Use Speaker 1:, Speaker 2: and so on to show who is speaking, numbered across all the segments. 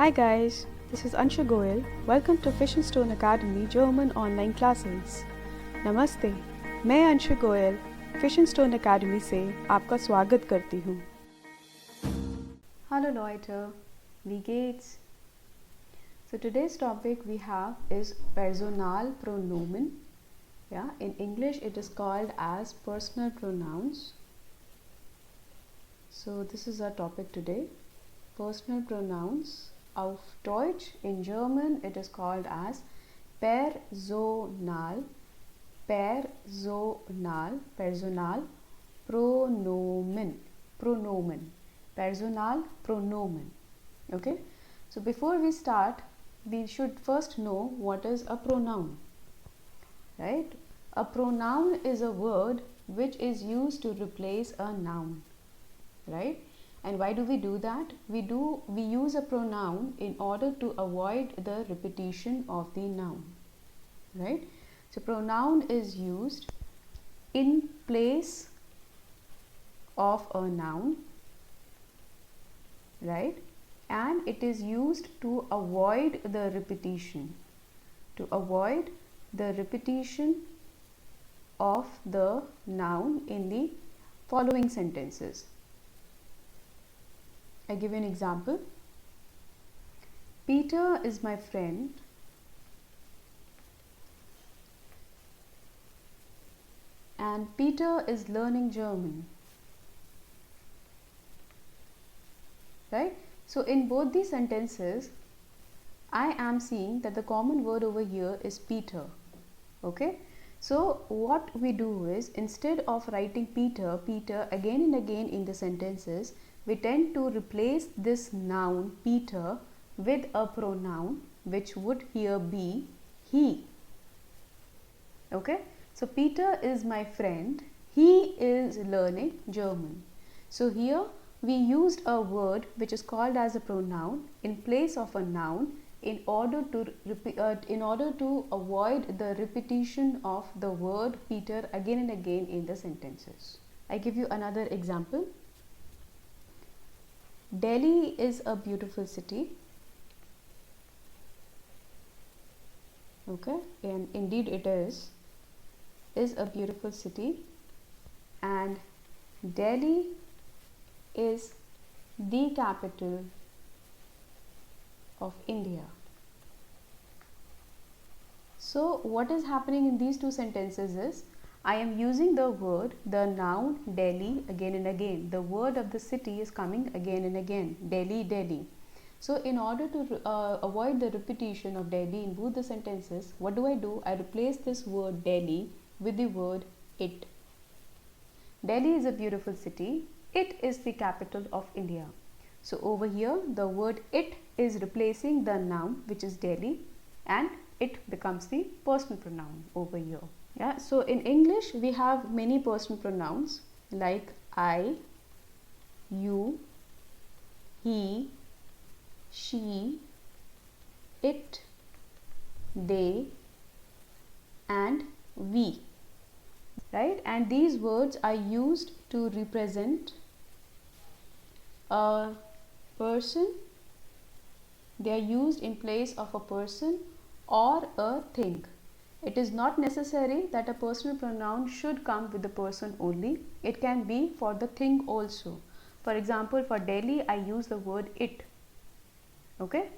Speaker 1: Hi guys, this is Anshu Goyal. Welcome to Fish and Stone Academy German online classes. नमस्ते, मैं Anshu Goyal fish and stone academy से आपका स्वागत करती हूँ. Hallo Leute, wie geht's? So today's topic we have is Personal Pronomen. Yeah, in English it is called as Personal Pronouns. So this is our topic today. Personal Pronouns. Auf Deutsch, in German, it is called as Personal Pronomen, Personal Pronomen. Okay, so before we start, we should first know what is a pronoun, right? A pronoun is a word which is used to replace a noun, right? And why do we do that? We use a pronoun in order to avoid the repetition of the noun, right? So pronoun is used in place of a noun, right? And it is used to avoid the repetition, of the noun in the following sentences. I give you an example. Peter is my friend. And Peter is learning German. Right? So in both these sentences, I am seeing that the common word over here is Peter. Okay? So what we do is, instead of writing Peter again and again in the sentences, we tend to replace this noun Peter with a pronoun which would here be he. Okay, so Peter is my friend, he is learning German. So here we used a word which is called as a pronoun in place of a noun in order to avoid the repetition of the word Peter again and again in the sentences. I give you another example. Delhi is a beautiful city. Okay, and indeed it is a beautiful city, and Delhi is the capital of India. So what is happening in these two sentences is, I am using the noun Delhi again and again. The word of the city is coming again and again. Delhi, Delhi. So in order to avoid the repetition of Delhi in both the sentences, what do? I replace this word Delhi with the word it. Delhi is a beautiful city. It is the capital of India. So over here, the word it is replacing the noun which is Delhi, and it becomes the personal pronoun over here. Yeah, so in English we have many personal pronouns like I, you, he, she, it, they, and we, right? And these words are used to represent a person. They are used in place of a person or a thing. It is not necessary that a personal pronoun should come with the person only. It can be for the thing also. For example, for Delhi, I use the word it. Okay?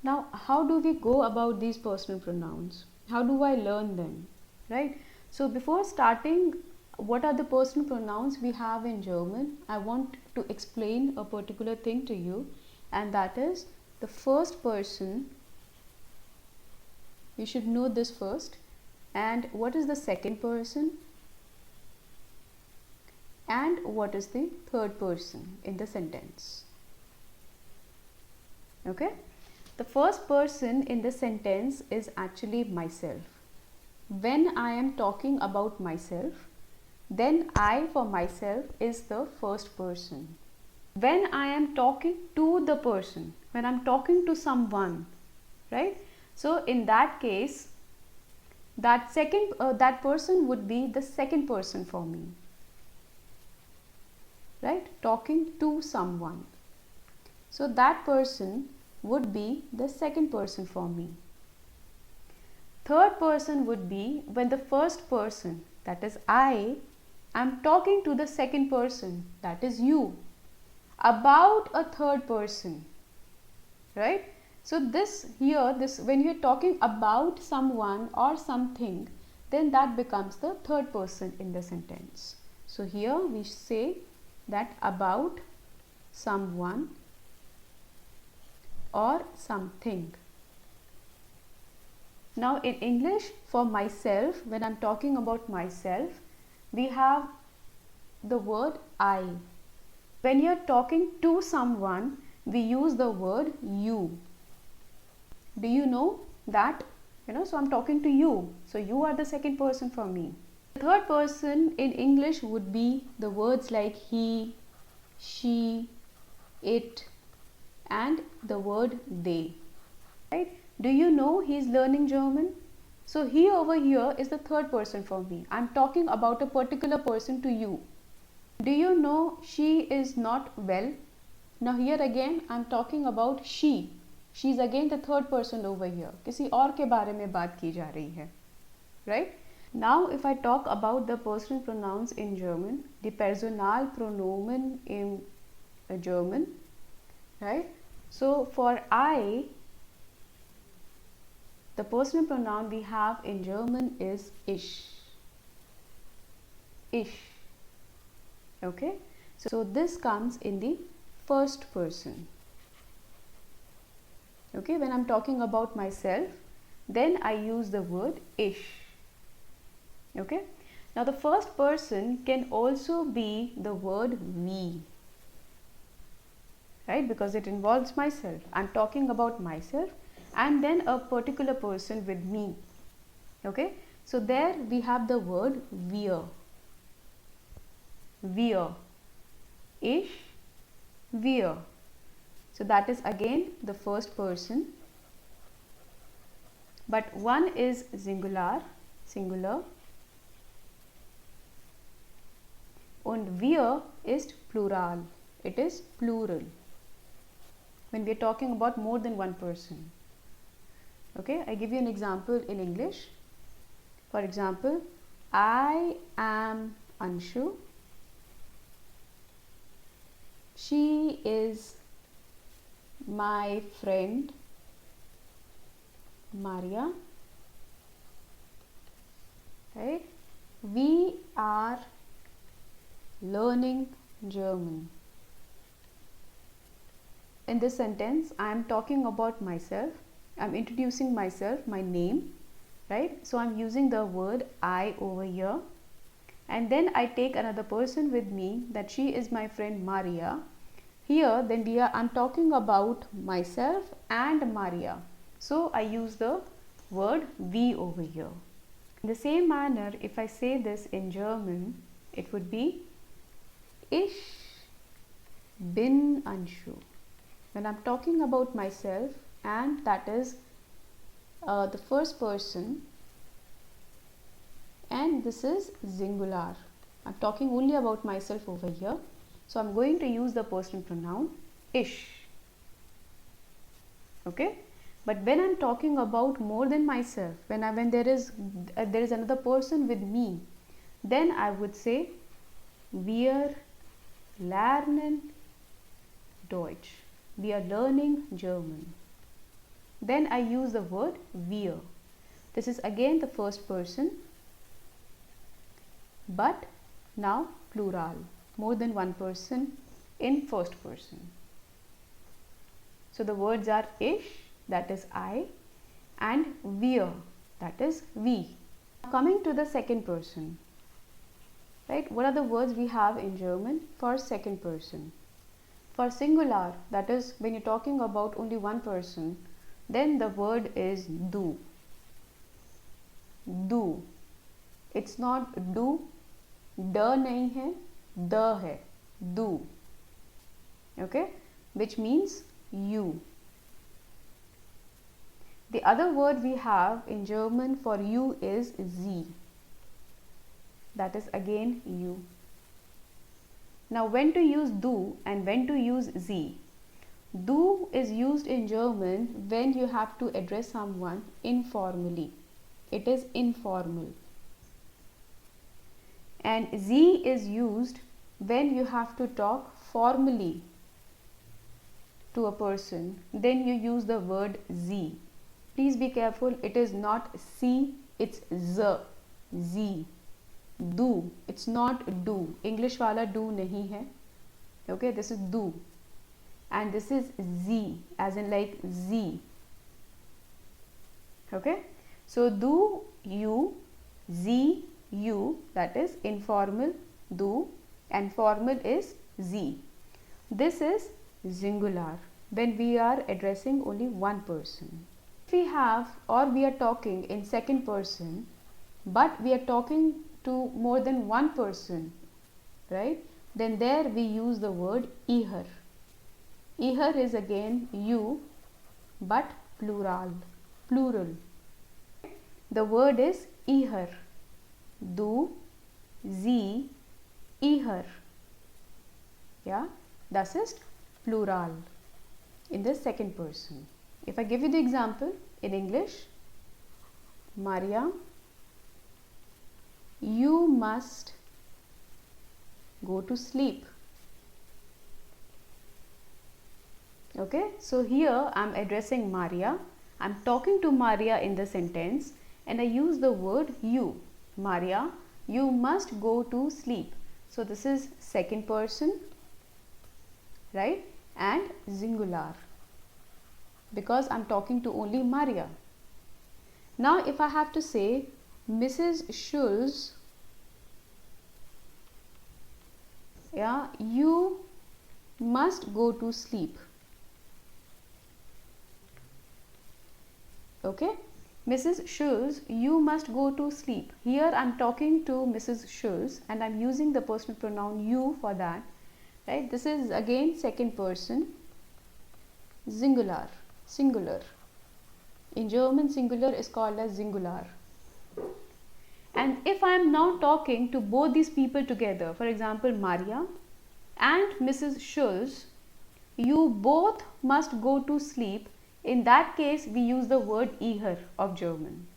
Speaker 1: Now, how do we go about these personal pronouns? How do I learn them? Right? So, before starting, what are the personal pronouns we have in German? I want to explain a particular thing to you, and that is the first person. You should know this first. And what is the second person? And what is the third person in the sentence? Okay? The first person in the sentence is actually myself. When I am talking about myself, then I for myself is the first person. When I am talking to the person, when I am talking to someone, right? So in that case, that person would be the second person for me, right? Talking to someone. So that person would be the second person for me. Third person would be when the first person, that is I, am talking to the second person, that is you, about a third person, right? So this when you're talking about someone or something, then that becomes the third person in the sentence. So here we say that about someone or something. Now in English, for myself, when I'm talking about myself, we have the word I. When you're talking to someone, we use the word you. Do you know that? So I'm talking to you. So you are the second person for me. The third person in English would be the words like he, she, it, and the word they. Right? Do you know he is learning German? So he over here is the third person for me. I'm talking about a particular person to you. Do you know she is not well? Now here again I'm talking about she. She is again the third person over here. किसी और के बारे में बात की जा रही है. Right? Now if I talk about the personal pronouns in German, the Personal Pronomen in German, right? So for I, the personal pronoun we have in German is ich. Ich. Okay? So this comes in the first person. Okay? When I'm talking about myself, then I use the word ich. Okay? Now the first person can also be the word we. Right? Because it involves myself. I'm talking about myself and then a particular person with me. Okay? So there we have the word wir. Wir. Ich, wir. So that is again the first person. But one is singular, and wir is plural. It is plural. When we are talking about more than one person. Okay, I give you an example in English. For example, I am Anshu. She is my friend Maria. Right? We are learning German. In this sentence, I am talking about myself. I am introducing myself, my name, right? So I am using the word I over here, and then I take another person with me, that she is my friend Maria. Here, then I am talking about myself and Maria. So I use the word we over here. In the same manner, if I say this in German, it would be Ich bin Anshu. When I'm talking about myself, and that is the first person, and this is singular. I'm talking only about myself over here. So I'm going to use the personal pronoun ich. Okay? But when I'm talking about more than myself, when there is another person with me, then I would say wir lernen Deutsch. We are learning German. Then I use the word wir. This is again the first person, but now plural, more than one person in first person. So the words are ich, that is I, and wir, that is we. Coming to the second person, right? What are the words we have in German for second person? For singular, that is when you're talking about only one person, then the word is du. Du. It's not do, da nahi hai, da hai, du. Okay? Which means you. The other word we have in German for you is sie. That is again you. Now when to use du and when to use sie? Du is used in German when you have to address someone informally. It is informal. And Sie is used when you have to talk formally to a person. Then you use the word Sie. Please be careful. It is not Sie, it's Z. Sie. Do. It's not do. English wala do nahi hai. Okay, this is do. And this is Z, as in like Z. Okay, so do, you, Z, you, that is informal, do, and formal is Z. This is singular when we are addressing only one person. If we have or we are talking in second person, but we are talking to more than one person, right? Then there we use the word ihr. Ihr is again you, but plural. The word is ihr. Du, sie, ihr. Yeah, das ist plural in the second person. If I give you the example in English, Maria, you must go to sleep. Okay, so here I am addressing Maria. I am talking to Maria in the sentence and I use the word you. Maria, you must go to sleep. So this is second person, right? And singular because I am talking to only Maria. Now if I have to say Mrs. Schulz, yeah, you must go to sleep. Okay, Mrs. Schulz, you must go to sleep. Here I am talking to Mrs. Schulz and I am using the personal pronoun you for that. Right, this is again second person, singular. In German, singular is called as singular. And if I am now talking to both these people together, for example, Maria and Mrs. Schulz, you both must go to sleep. In that case, we use the word ihr of German,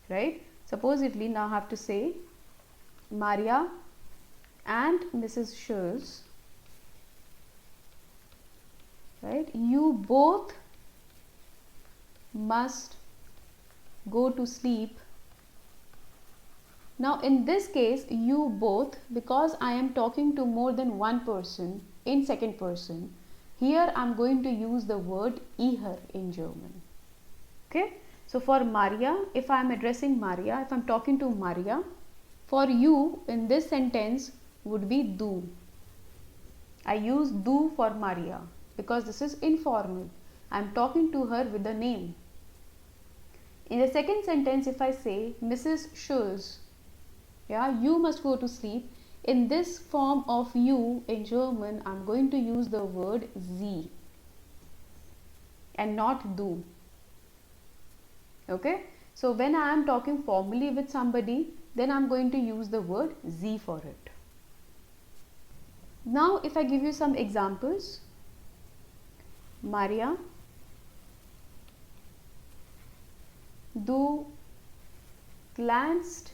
Speaker 1: right? Supposedly, now I have to say Maria and Mrs. Schulz, right? You both must go to sleep. Now, in this case, you both, because I am talking to more than one person in second person, here I am going to use the word ihr in German. Okay, so for Maria, if I am addressing Maria, if I am talking to Maria, for you in this sentence would be du. I use du for Maria because this is informal. I am talking to her with the name. In the second sentence, if I say Mrs. Schulz, yeah, you must go to sleep. In this form of you in German, I am going to use the word sie and not du. Okay, so when I am talking formally with somebody, then I am going to use the word sie for it. Now, if I give you some examples, Maria, du lernst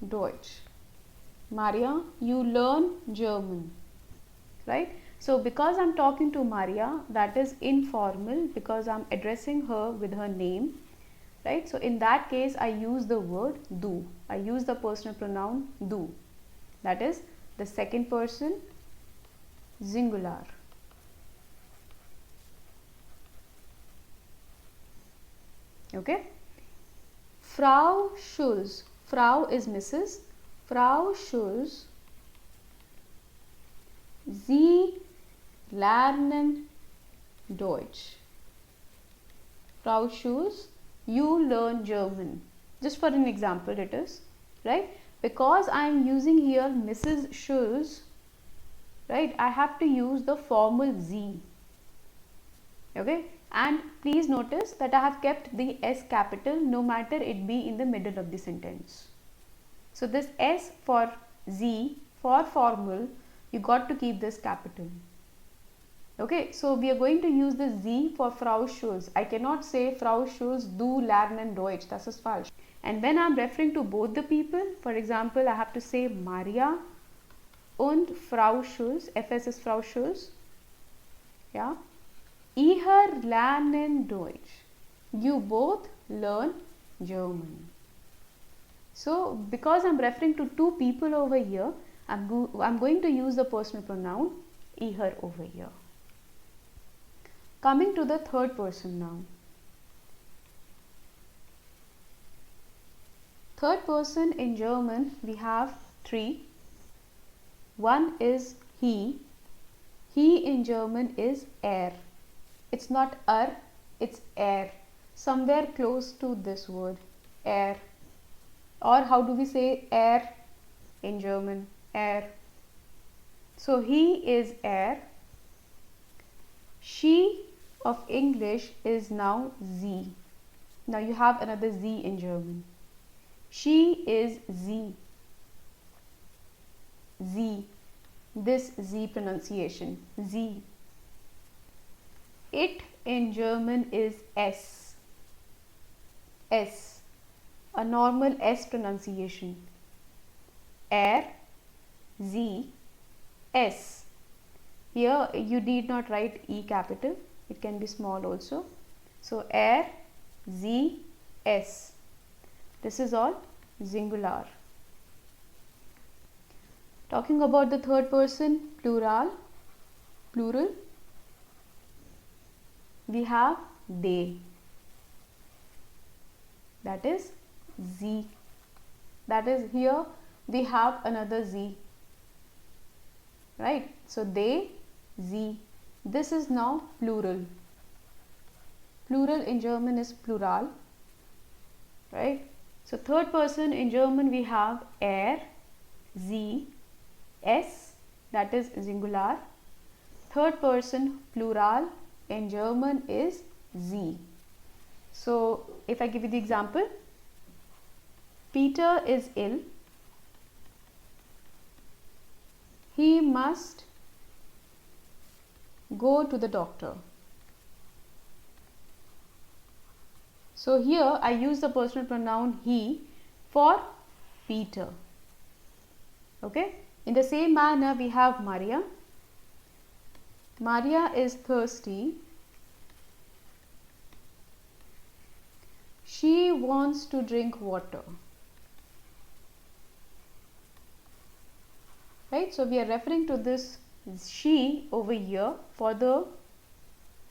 Speaker 1: Deutsch. Maria, you learn German, right? So because I am talking to Maria, that is informal because I am addressing her with her name, right? So in that case, I use the word du. I use the personal pronoun du. That is the second person, singular. Okay? Frau Schulz. Frau is Mrs. Frau Schulz, Sie lernen Deutsch. Frau Schulz, you learn German. Just for an example it is, right? Because I am using here Mrs. Schulz, right? I have to use the formal Sie. Okay? And please notice that I have kept the S capital no matter it be in the middle of the sentence. So this S for Sie, for formal, you got to keep this capital. Okay, so we are going to use the Z for Frau Schulz. I cannot say Frau Schulz du lernen Deutsch. Das ist falsch. And when I'm referring to both the people, for example, I have to say Maria und Frau Schulz. FS is Frau Schulz. Yeah. Ihr lernen Deutsch. You both learn German. So, because I'm referring to two people over here, I'm going to use the personal pronoun ihr over here. Coming to the third person now. Third person in German, we have three. One is he. He in German is er. It's not it's er. Somewhere close to this word, er. Or how do we say er in German? Er. So he is er. She of English is now sie. Now you have another z in German. She is sie. Sie. This z pronunciation. Sie. It in German is s. S. A normal S pronunciation. Er, Z, S. Here you need not write E capital. It can be small also. So er, Z, S. This is all singular. Talking about the third person, plural, we have they. That is Z. That is, here we have another Z. Right? So they, Z. This is now plural. Plural in German is plural. Right? So third person in German we have er, Z, S. That is singular. Third person plural in German is Z. So if I give you the example, Peter is ill. He must go to the doctor. So here I use the personal pronoun he for Peter. Okay. In the same manner we have Maria. Maria is thirsty. She wants to drink water. Right, so we are referring to this she over here for the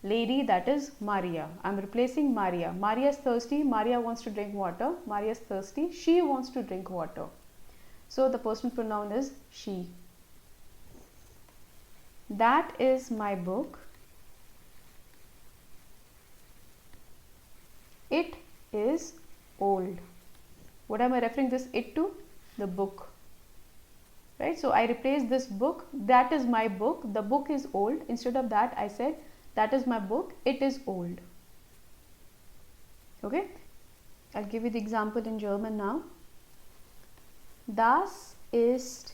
Speaker 1: lady, that is Maria. I am replacing Maria. Maria is thirsty. Maria wants to drink water. Maria is thirsty. She wants to drink water. So the personal pronoun is she. That is my book. It is old. What am I referring this it to? The book. Right, so I replaced this book. That is my book. The book is old. Instead of that I said that is my book. It is old. Okay, I'll give you the example in German now. Das ist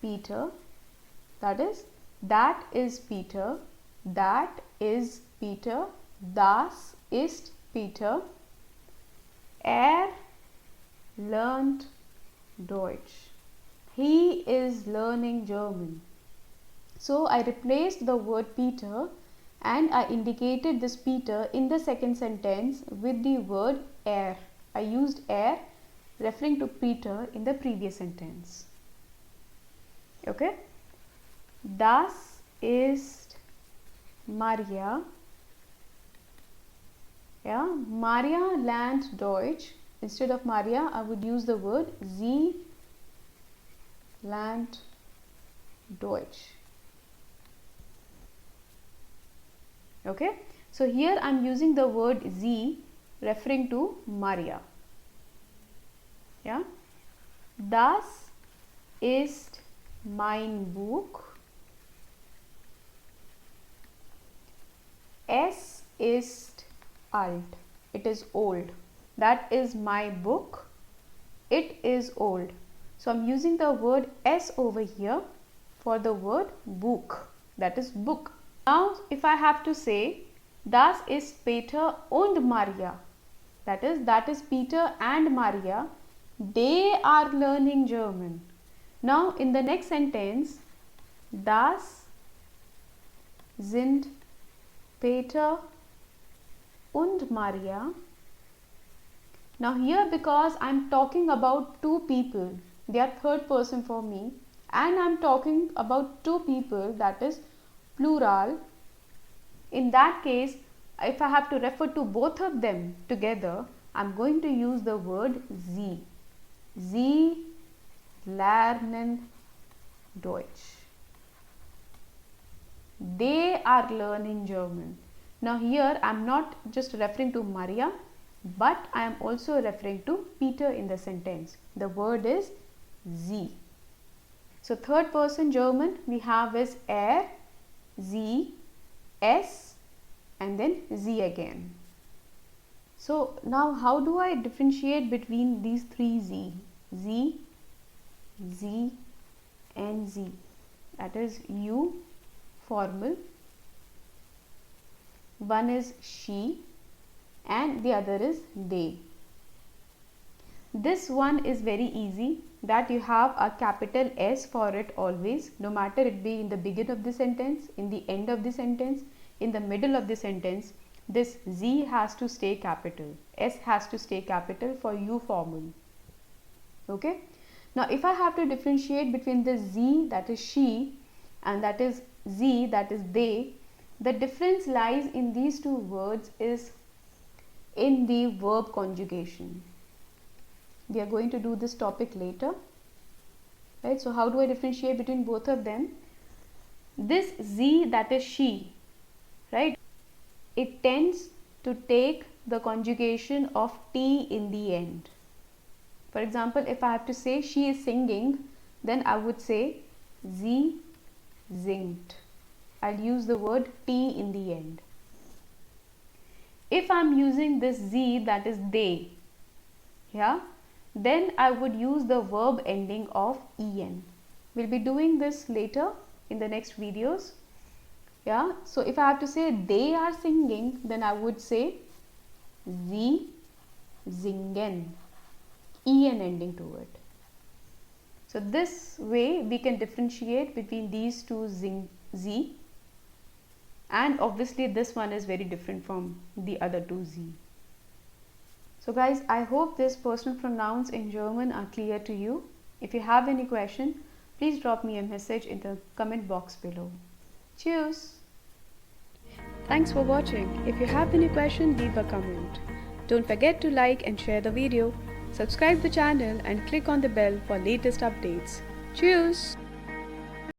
Speaker 1: Peter. That is Peter. That is Peter. Das ist Peter. Er lernt Deutsch. He is learning German. So I replaced the word Peter and I indicated this Peter in the second sentence with the word er. I used er referring to Peter in the previous sentence. Okay. Das ist Maria. Yeah, Maria lernt Deutsch. Instead of Maria, I would use the word sie lernt Deutsch. Okay, so here I am using the word sie referring to Maria. Yeah, das ist mein Buch. Es ist alt. It is old. That is my book. It is old. So I am using the word s over here for the word book. That is book. Now if I have to say, das ist Peter und Maria, that is Peter and Maria, they are learning German. Now in the next sentence, das sind Peter und Maria. Now here, because I am talking about two people, they are third person for me, and I am talking about two people, that is plural. In that case, if I have to refer to both of them together, I am going to use the word sie. Sie lernen Deutsch. They are learning German. Now here I am not just referring to Maria, but I am also referring to Peter in the sentence. The word is sie. So third person German we have is er, sie, es, and then sie again. So now how do I differentiate between these three sie? Sie, sie, and sie. That is you, formal. One is she and the other is they. This one is very easy, that you have a capital S for it always, no matter it be in the beginning of the sentence, in the end of the sentence, in the middle of the sentence. This Z has to stay capital, S has to stay capital for you formal. Okay. Now if I have to differentiate between the Z, that is she, and that is Z, that is they, the difference lies in these two words is in the verb conjugation. We are going to do this topic later, right? So how do I differentiate between both of them? This Z, that is she, right, it tends to take the conjugation of T in the end. For example, if I have to say she is singing, then I would say sie singt. I'll use the word T in the end. If I'm using this Z, that is they, yeah, then I would use the verb ending of en. We'll be doing this later in the next videos. Yeah, so if I have to say they are singing, then I would say sie singen, en ending to it. So this way we can differentiate between these two Z, and obviously this one is very different from the other two Z. So guys, I hope these personal pronouns in German are clear to you. If you have any question, please drop me a message in the comment box below. Cheers! Thanks for watching. If you have any question, leave a comment. Don't forget to like and share the video. Subscribe the channel and click on the bell for latest updates. Cheers!